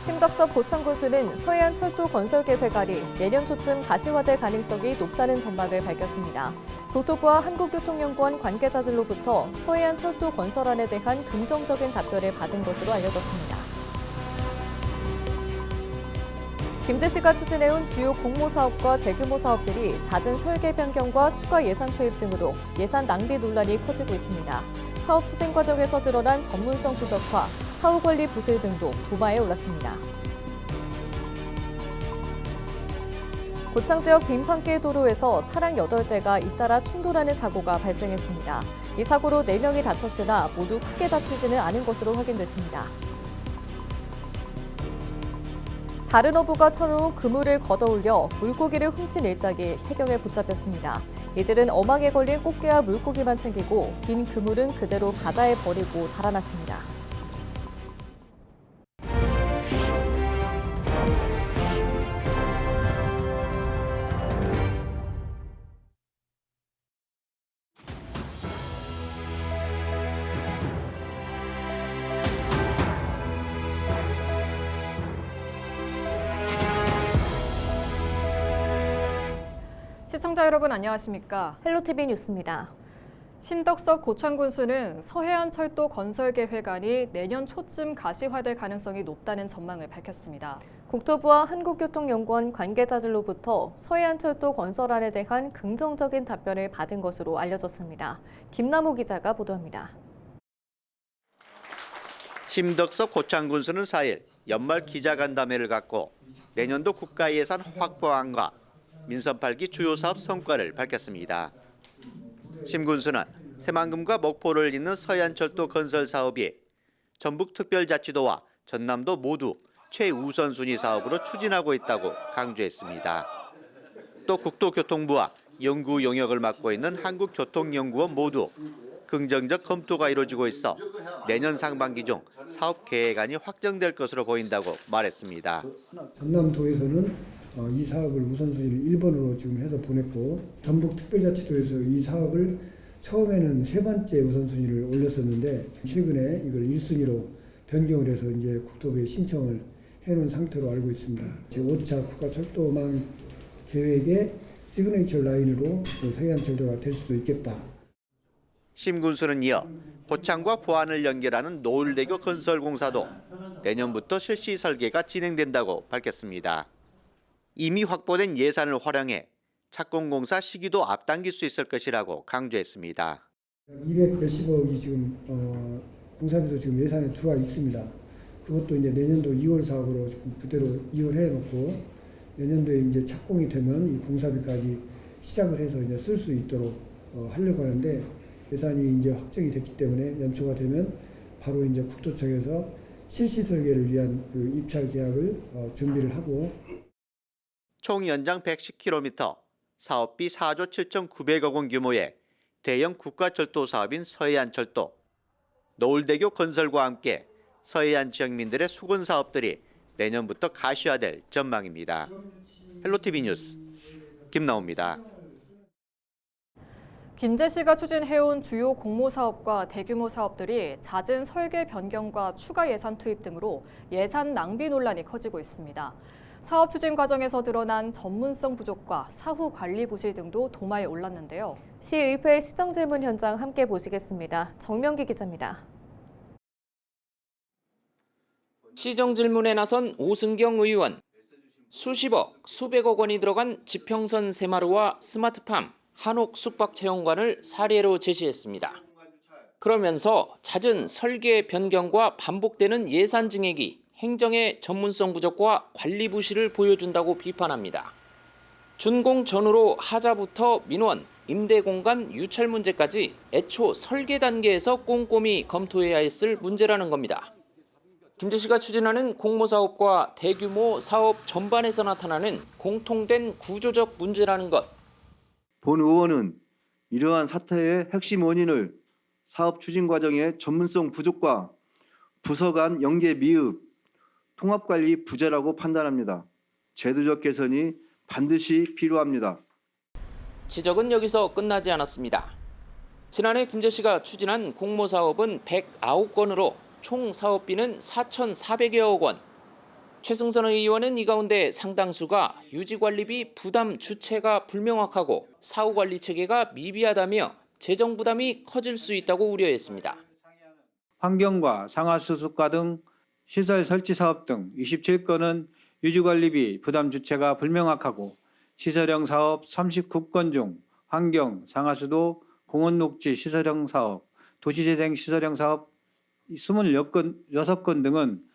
심덕섭 고창군수는 서해안철도 건설 계획안이 내년 초쯤 가시화될 가능성이 높다는 전망을 밝혔습니다. 국토부와 한국교통연구원 관계자들로부터 서해안철도 건설안에 대한 긍정적인 답변을 받은 것으로 알려졌습니다. 김제시가 추진해온 주요 공모사업과 대규모 사업들이 잦은 설계 변경과 추가 예산 투입 등으로 예산 낭비 논란이 커지고 있습니다. 사업 추진 과정에서 드러난 전문성 부족과 사후 관리 부실 등도 도마에 올랐습니다. 고창 지역 빙판길 도로에서 차량 8대가 잇따라 충돌하는 사고가 발생했습니다. 이 사고로 4명이 다쳤으나 모두 크게 다치지는 않은 것으로 확인됐습니다. 다른 어부가 차로 그물을 걷어올려 물고기를 훔친 일당이 해경에 붙잡혔습니다. 이들은 어망에 걸린 꽃게와 물고기만 챙기고 빈 그물은 그대로 바다에 버리고 달아났습니다. 시청자 여러분 안녕하십니까? 헬로티비 뉴스입니다. 심덕섭 고창군수는 서해안철도 건설 계획안이 내년 초쯤 가시화될 가능성이 높다는 전망을 밝혔습니다. 국토부와 한국교통연구원 관계자들로부터 서해안철도 건설안에 대한 긍정적인 답변을 받은 것으로 알려졌습니다. 김남호 기자가 보도합니다. 심덕섭 고창군수는 4일 연말 기자간담회를 갖고 내년도 국가예산 확보안과 민선 8기 주요 사업 성과를 밝혔습니다. 심 군수는 새만금과 목포를 잇는 서해안철도 건설 사업이 전북특별자치도와 전남도 모두 최우선순위 사업으로 추진하고 있다고 강조했습니다. 또 국토교통부와 연구 영역을 맡고 있는 한국교통연구원 모두 긍정적 검토가 이루어지고 있어 내년 상반기 중 사업 계획안이 확정될 것으로 보인다고 말했습니다. 전남도에서는 이 사업을 우선순위를 1번으로 지금 해서 보냈고, 전북특별자치도에서 이 사업을 처음에는 3번째 우선순위를 올렸었는데 최근에 이걸 1순위로 변경을 해서 이제 국토부에 신청을 해놓은 상태로 알고 있습니다. 제5차 국가철도망 계획의 시그니처 라인으로 서해안철도가 될 수도 있겠다. 심 군수는 이어 고창과 포안을 연결하는 노을대교 건설 공사도 내년부터 실시 설계가 진행된다고 밝혔습니다. 이미 확보된 예산을 활용해 착공공사 시기도 앞당길 수 있을 것이라고 강조했습니다. 280억이 지금 공사비도 지금 예산에 들어와 있습니다. 그것도 이제 내년도 2월 사업으로 지금 그대로 이월해 놓고 내년도에 이제 착공이 되면 이 공사비까지 시작을 해서 이제 쓸 수 있도록 하려고 하는데, 예산이 이제 확정이 됐기 때문에 연초가 되면 바로 이제 국토청에서 실시 설계를 위한 그 입찰 계약을 준비를 하고. 총 연장 110km, 사업비 4조 7,900억 원 규모의 대형 국가철도 사업인 서해안철도, 노을대교 건설과 함께 서해안 지역민들의 수건 사업들이 내년부터 가시화될 전망입니다. 헬로티비 뉴스 김나호입니다. 김제시가 추진해온 주요 공모사업과 대규모 사업들이 잦은 설계 변경과 추가 예산 투입 등으로 예산 낭비 논란이 커지고 있습니다. 사업 추진 과정에서 드러난 전문성 부족과 사후 관리 부실 등도 도마에 올랐는데요. 시의회 시정질문 현장 함께 보시겠습니다. 정명기 기자입니다. 시정질문에 나선 오승경 의원. 수십억, 수백억 원이 들어간 지평선 새마루와 스마트팜, 한옥 숙박체험관을 사례로 제시했습니다. 그러면서 잦은 설계 변경과 반복되는 예산 증액이 행정의 전문성 부족과 관리 부실을 보여준다고 비판합니다. 준공 전후로 하자부터 민원, 임대공간 유찰 문제까지 애초 설계 단계에서 꼼꼼히 검토해야 했을 문제라는 겁니다. 김제시가 추진하는 공모사업과 대규모 사업 전반에서 나타나는 공통된 구조적 문제라는 것. 본 의원은 이러한 사태의 핵심 원인을 사업 추진 과정의 전문성 부족과 부서 간 연계 미흡, 통합관리 부재라고 판단합니다. 제도적 개선이 반드시 필요합니다. 지적은 여기서 끝나지 않았습니다. 지난해 김제시가 추진한 공모사업은 109건으로 총 사업비는 4,400여억 원. 최승선 의원은 이 가운데 상당수가 유지관리비 부담 주체가 불명확하고 사후관리 체계가 미비하다며 재정 부담이 커질 수 있다고 우려했습니다. 환경과 상하수습과 등 시설 설치 사업 등 27건은 유지관리비 부담 주체가 불명확하고 시설형 사업 39건 중 환경, 상하수도, 공원녹지 시설형 사업, 도시재생 시설형 사업 26건 등은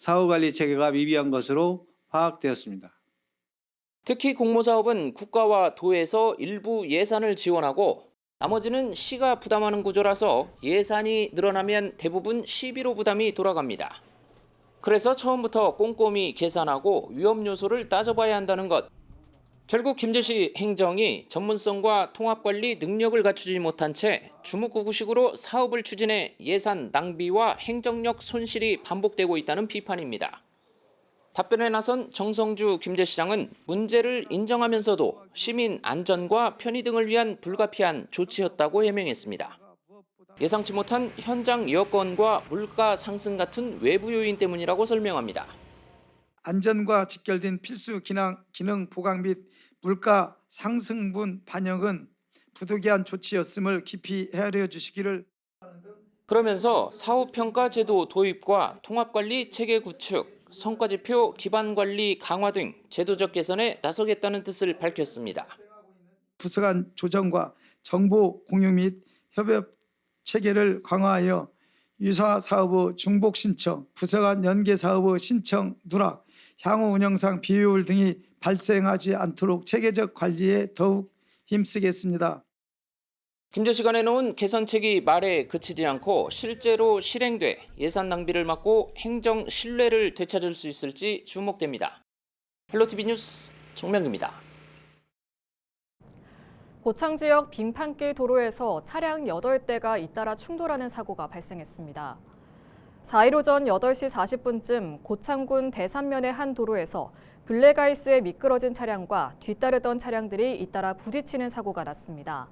사후관리 체계가 미비한 것으로 파악되었습니다. 특히 공모사업은 국가와 도에서 일부 예산을 지원하고 나머지는 시가 부담하는 구조라서 예산이 늘어나면 대부분 시비로 부담이 돌아갑니다. 그래서 처음부터 꼼꼼히 계산하고 위험 요소를 따져봐야 한다는 것. 결국 김제시 행정이 전문성과 통합관리 능력을 갖추지 못한 채 주무구구식으로 사업을 추진해 예산 낭비와 행정력 손실이 반복되고 있다는 비판입니다. 답변에 나선 정성주 김제시장은 문제를 인정하면서도 시민 안전과 편의 등을 위한 불가피한 조치였다고 해명했습니다. 예상치 못한 현장 여건과 물가 상승 같은 외부 요인 때문이라고 설명합니다. 안전과 직결된 필수 기능 보강 및 물가 상승분 반영은 부득이한 조치였음을 깊이 헤아려 주시기를. 그러면서 사후평가 제도 도입과 통합관리 체계 구축, 성과지표 기반관리 강화 등 제도적 개선에 나서겠다는 뜻을 밝혔습니다. 부서 간 조정과 정보 공유 및 협업 체계를 강화하여 유사 사업의 중복 신청, 부서 간 연계 사업의 신청 누락, 향후 운영상 비효율 등이 발생하지 않도록 체계적 관리에 더욱 힘쓰겠습니다. 김제시가 내놓은 개선책이 말에 그치지 않고 실제로 실행돼 예산 낭비를 막고 행정 신뢰를 되찾을 수 있을지 주목됩니다. 헬로티비 뉴스 정명규입니다. 고창 지역 빙판길 도로에서 차량 8대가 잇따라 충돌하는 사고가 발생했습니다. 4일 오전 8시 40분쯤 고창군 대산면의 한 도로에서 블랙아이스에 미끄러진 차량과 뒤따르던 차량들이 잇따라 부딪히는 사고가 났습니다.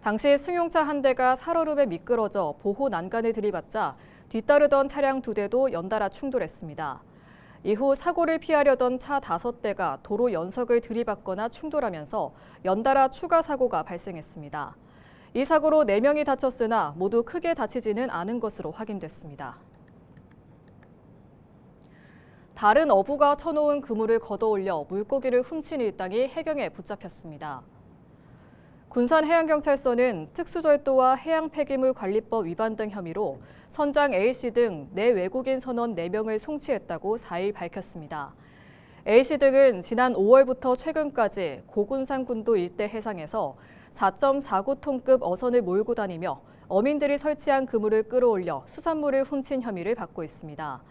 당시 승용차 한 대가 살얼음에 미끄러져 보호 난간에 들이받자 뒤따르던 차량 2대도 연달아 충돌했습니다. 이후 사고를 피하려던 차 5대가 도로 연석을 들이받거나 충돌하면서 연달아 추가 사고가 발생했습니다. 이 사고로 4명이 다쳤으나 모두 크게 다치지는 않은 것으로 확인됐습니다. 다른 어부가 쳐놓은 그물을 걷어올려 물고기를 훔친 일당이 해경에 붙잡혔습니다. 군산해양경찰서는 특수절도와 해양폐기물관리법 위반 등 혐의로 선장 A씨 등 내외국인 선원 4명을 송치했다고 4일 밝혔습니다. A씨 등은 지난 5월부터 최근까지 고군산 군도 일대 해상에서 4.49톤급 어선을 몰고 다니며 어민들이 설치한 그물을 끌어올려 수산물을 훔친 혐의를 받고 있습니다.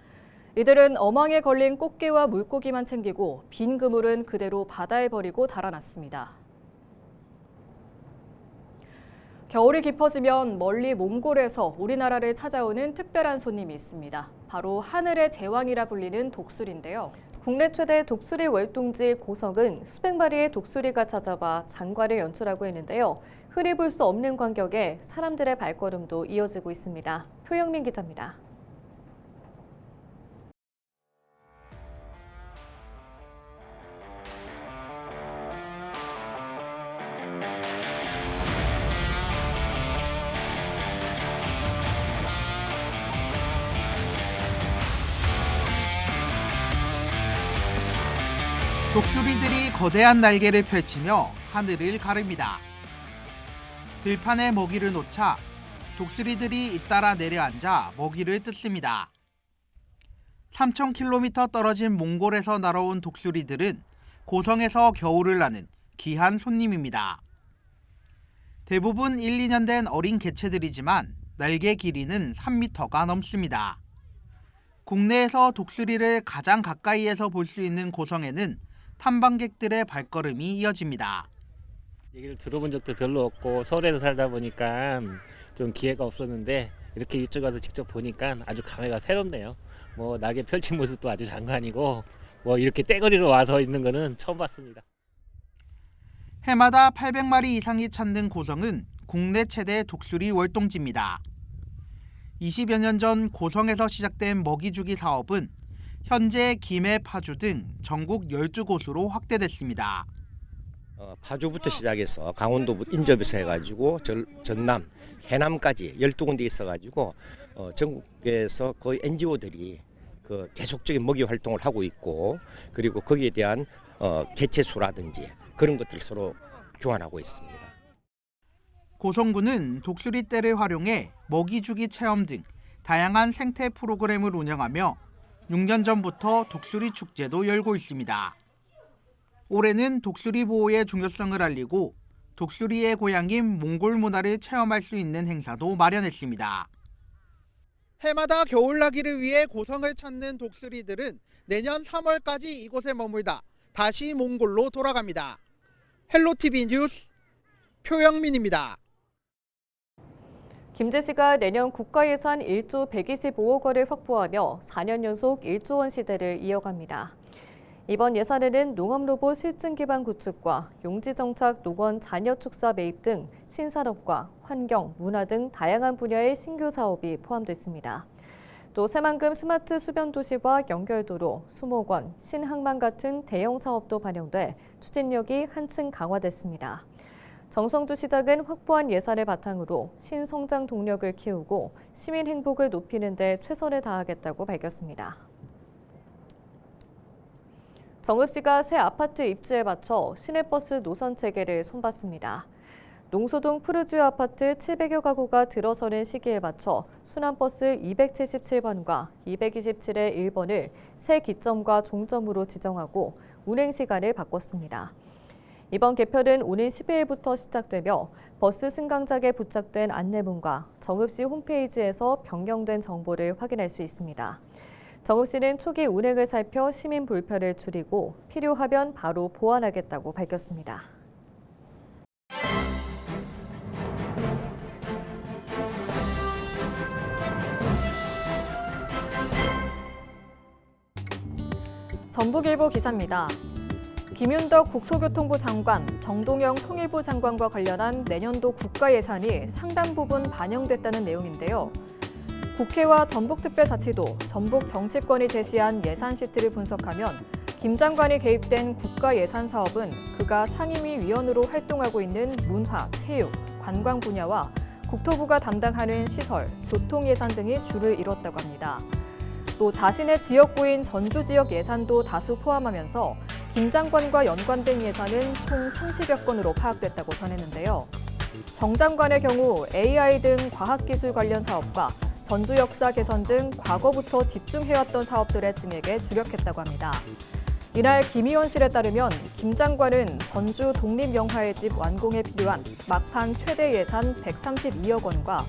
이들은 어망에 걸린 꽃게와 물고기만 챙기고 빈 그물은 그대로 바다에 버리고 달아났습니다. 겨울이 깊어지면 멀리 몽골에서 우리나라를 찾아오는 특별한 손님이 있습니다. 바로 하늘의 제왕이라 불리는 독수리인데요. 국내 최대 독수리 월동지 고성은 수백 마리의 독수리가 찾아와 장관을 연출하고 있는데요. 흔히 볼 수 없는 광경에 사람들의 발걸음도 이어지고 있습니다. 표영민 기자입니다. 독수리들이 거대한 날개를 펼치며 하늘을 가릅니다. 들판에 먹이를 놓자 독수리들이 잇따라 내려앉아 먹이를 뜯습니다. 3,000km 떨어진 몽골에서 날아온 독수리들은 고성에서 겨울을 나는 귀한 손님입니다. 대부분 1, 2년 된 어린 개체들이지만 날개 길이는 3m가 넘습니다. 국내에서 독수리를 가장 가까이에서 볼 수 있는 고성에는 탐방객들의 발걸음이 이어집니다. 얘기를 들어본 적도 별로 없고 서울에서 살다 보니까 좀 기회가 없었는데 이렇게 이쪽 와서 직접 보니까 아주 감회가 새롭네요. 뭐 날개 펼친 모습도 아주 장관이고 뭐 이렇게 떼거리로 와서 있는 거는 처음 봤습니다. 해마다 800마리 이상이 찾는 고성은 국내 최대 독수리 월동지입니다. 20여 년 전 고성에서 시작된 먹이주기 사업은 현재 김해, 파주 등 전국 12곳으로 확대됐습니다. 파주부터 시작해서 강원도 인접에서 해가지고 전남, 해남까지 12군데 있어가지고 전국에서 거의 NGO들이 그 계속적인 먹이 활동을 하고 있고, 그리고 거기에 대한 개체수라든지 그런 것들 서로 교환하고 있습니다. 고성군은 독수리 떼를 활용해 먹이주기 체험 등 다양한 생태 프로그램을 운영하며 6년 전부터 독수리 축제도 열고 있습니다. 올해는 독수리 보호의 중요성을 알리고 독수리의 고향인 몽골 문화를 체험할 수 있는 행사도 마련했습니다. 해마다 겨울나기를 위해 고성을 찾는 독수리들은 내년 3월까지 이곳에 머물다 다시 몽골로 돌아갑니다. 헬로티비 뉴스 표영민입니다. 김제시가 내년 국가예산 1조 125억 원을 확보하며 4년 연속 1조 원 시대를 이어갑니다. 이번 예산에는 농업로봇 실증 기반 구축과 용지정착 농원 잔여 축사 매입 등 신산업과 환경, 문화 등 다양한 분야의 신규 사업이 포함됐습니다. 또 새만금 스마트 수변 도시와 연결도로, 수목원, 신항만 같은 대형 사업도 반영돼 추진력이 한층 강화됐습니다. 정성주 시장은 확보한 예산을 바탕으로 신성장 동력을 키우고 시민 행복을 높이는 데 최선을 다하겠다고 밝혔습니다. 정읍시가 새 아파트 입주에 맞춰 시내버스 노선 체계를 손봤습니다. 농소동 푸르지오 아파트 700여 가구가 들어서는 시기에 맞춰 순환버스 277번과 227의 1번을 새 기점과 종점으로 지정하고 운행 시간을 바꿨습니다. 이번 개편은 오는 12일부터 시작되며 버스 승강장에 부착된 안내문과 정읍시 홈페이지에서 변경된 정보를 확인할 수 있습니다. 정읍시는 초기 운행을 살펴 시민 불편을 줄이고 필요하면 바로 보완하겠다고 밝혔습니다. 전북일보 기사입니다. 김윤덕 국토교통부 장관, 정동영 통일부 장관과 관련한 내년도 국가 예산이 상당 부분 반영됐다는 내용인데요. 국회와 전북특별자치도, 전북 정치권이 제시한 예산 시트를 분석하면 김 장관이 개입된 국가 예산 사업은 그가 상임위 위원으로 활동하고 있는 문화, 체육, 관광 분야와 국토부가 담당하는 시설, 교통 예산 등이 주를 이뤘다고 합니다. 또 자신의 지역구인 전주 지역 예산도 다수 포함하면서 김 장관과 연관된 예산은 총 30여 건으로 파악됐다고 전했는데요. 정 장관의 경우 AI 등 과학기술 관련 사업과 전주 역사 개선 등 과거부터 집중해왔던 사업들의 증액에 주력했다고 합니다. 이날 김의원실에 따르면 김 장관은 전주 독립영화의 집 완공에 필요한 막판 최대 예산 132억 원과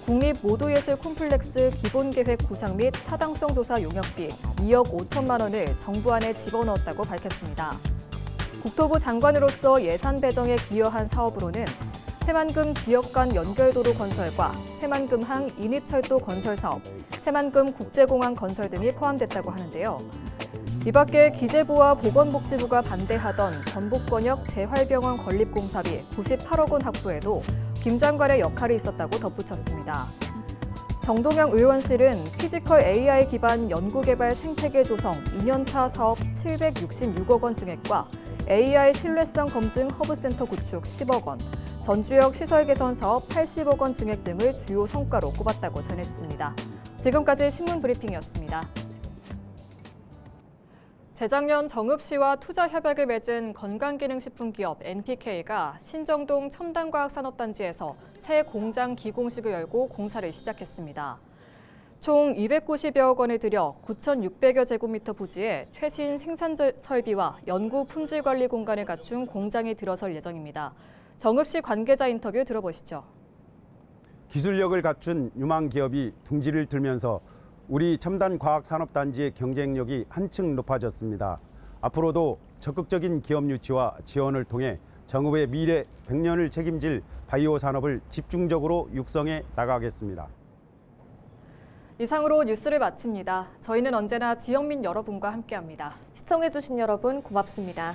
국립모두예술 콤플렉스 기본계획 구상 및 타당성 조사 용역비 2억 5천만 원을 정부 안에 집어넣었다고 밝혔습니다. 국토부 장관으로서 예산 배정에 기여한 사업으로는 새만금 지역 간 연결도로 건설과 새만금항 인입철도 건설 사업, 새만금 국제공항 건설 등이 포함됐다고 하는데요. 이 밖에 기재부와 보건복지부가 반대하던 전북권역 재활병원 건립공사비 98억 원 확보에도 김 장관의 역할이 있었다고 덧붙였습니다. 정동영 의원실은 피지컬 AI 기반 연구개발 생태계 조성 2년차 사업 766억 원 증액과 AI 신뢰성 검증 허브센터 구축 10억 원, 전주역 시설 개선 사업 80억 원 증액 등을 주요 성과로 꼽았다고 전했습니다. 지금까지 신문 브리핑이었습니다. 재작년 정읍시와 투자 협약을 맺은 건강기능식품 기업 NPK가 신정동 첨단과학산업단지에서 새 공장 기공식을 열고 공사를 시작했습니다. 총 290여억 원을 들여 9,600여 제곱미터 부지에 최신 생산 설비와 연구 품질 관리 공간을 갖춘 공장이 들어설 예정입니다. 정읍시 관계자 인터뷰 들어보시죠. 기술력을 갖춘 유망 기업이 둥지를 들면서 우리 첨단과학산업단지의 경쟁력이 한층 높아졌습니다. 앞으로도 적극적인 기업 유치와 지원을 통해 정읍의 미래 100년을 책임질 바이오 산업을 집중적으로 육성해 나가겠습니다. 이상으로 뉴스를 마칩니다. 저희는 언제나 지역민 여러분과 함께합니다. 시청해주신 여러분 고맙습니다.